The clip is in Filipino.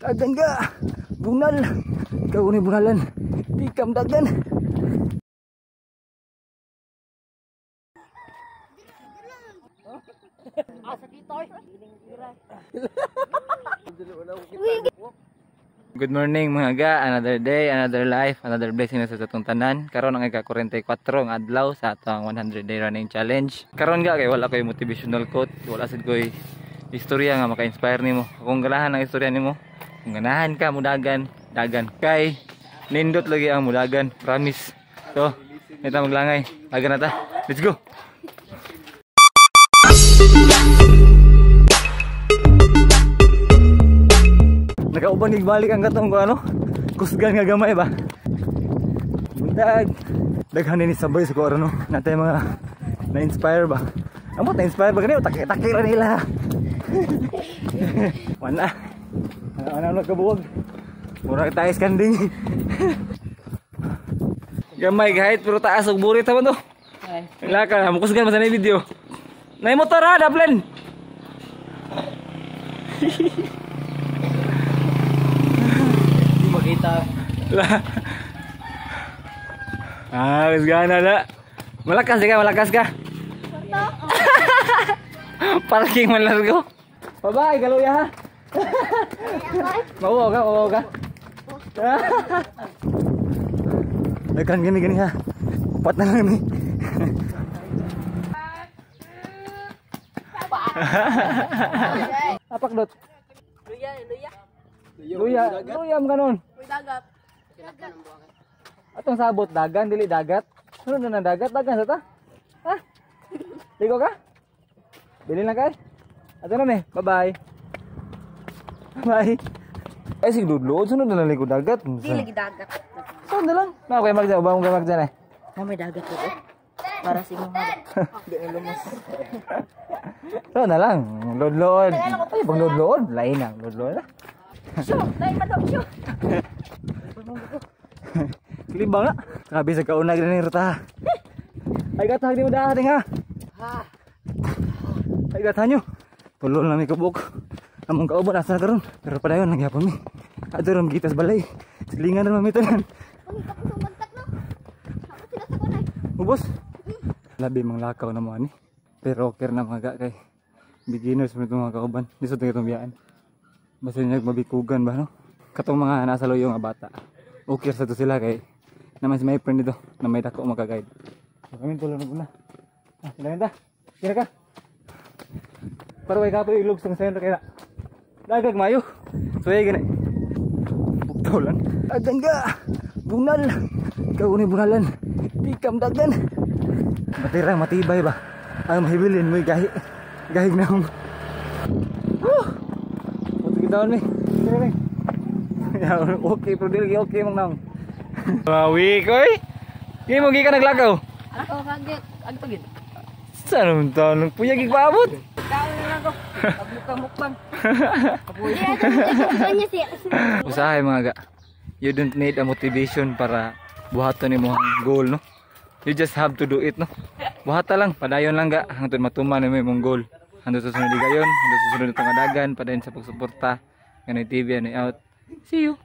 Dagan ka. Bunal. Ikaw ni bunalan. Di kam dagan. Good morning mga ga, another day, another life, another blessing na sa atong tanan. Karon ang ika-44 nga adlaw sa atong 100 day running challenge. Karon ga kay wala koy motivational quote, wala sad koy istorya nga maka-inspire nimo. Kung ganahan ang istorya nimo, kung ganahan ka mudagan, dagan kay nindot lagi ang mudagan, promise. So, nita maglangay, dagan na ta. Let's go. Nakauban balik ang katong ko ano, kusgan nga gamay ba. Bundag. Daghan ni sabay sa ko ano, natay mga na-inspire ba. Amo na-inspire ba kanila takira nila. Wala. Ano kabuwag. Mura tayo skanding. Gamay kahit pero taas og burit ta to. Wala ka, mo kusgan sa video. Nay motor ha, Dublin. Kita lah. Gana na. Malakas ka. Parking man lang ko. Bye-bye, galuya ha. Mau ka. Dekan gini ha. Pat na lang ni. Apak dot. Luya mo ganon. Dagat. Atong sabot dagan dili dagat. Sunod na dagat dagan sa ta. Ha? Ligo ka? Bili lang kay. Ato na ni. Bye-bye. Bye. Ay sig dudlo sunod na ligo dagat. Di lagi dagat. Sunod na lang. Na kay magja ubang kay magja na. Na may dagat ko. Para sa imong Di lumas. So na lang. Lodlod. Ay bang lodlod? Lain ang lodlod. Show, dai pa daw show. Kilibang na. Sabi sa kaunag na ni Ruta. Ay gatag di mo dating ha. Ha. Ay gatag nyo. Tulol na may kabuk. Among kauban asa karon. Pero padayon nagyapon mi. Adto ram gitas balay. Silingan na mamitanan. Kami tapos ang bantak no. Ako sila sa kunay. Ubos. Labi mang lakaw na mo ani. Pero okay na mga kay beginners mo itong mga kauban. Lisod na itong biyaan. Basta niya mabikugan ba no? Katong mga nasa loyo nga bata. Okay sa to sila kay naman si may friend dito na may dako maka-guide. So, kami tulong na. Sila ta. Kira ka. Para way ka pa ilog sa sentro kaya. Dagag mayo. So ay gani. Buktolan. Dagan ka. Bunal. Ikaw ni bunalan. Di kam dagan. Matirang matibay ba? Ang mahibilin mo gahi. Gahig na akong. Down ni. Okay, pero dili okay mong nang. Bawi koy. Di mo gi ka naglakaw. Ako kagit. Agto gid. Saan mo tanong puya gi paabot? Tao na ako. Mukbang. Kapuya. Kanya siya. Usahay mga ga. You don't need a motivation para buhaton nimo ang goal no. You just have to do it no. Buhata lang, padayon lang ga hangtod matuman nimo imong goal. Hando sa sunod gayon, hando sa sunod itong adagan, padayon sa pagsuporta. Ganay TV, ganay out. See you!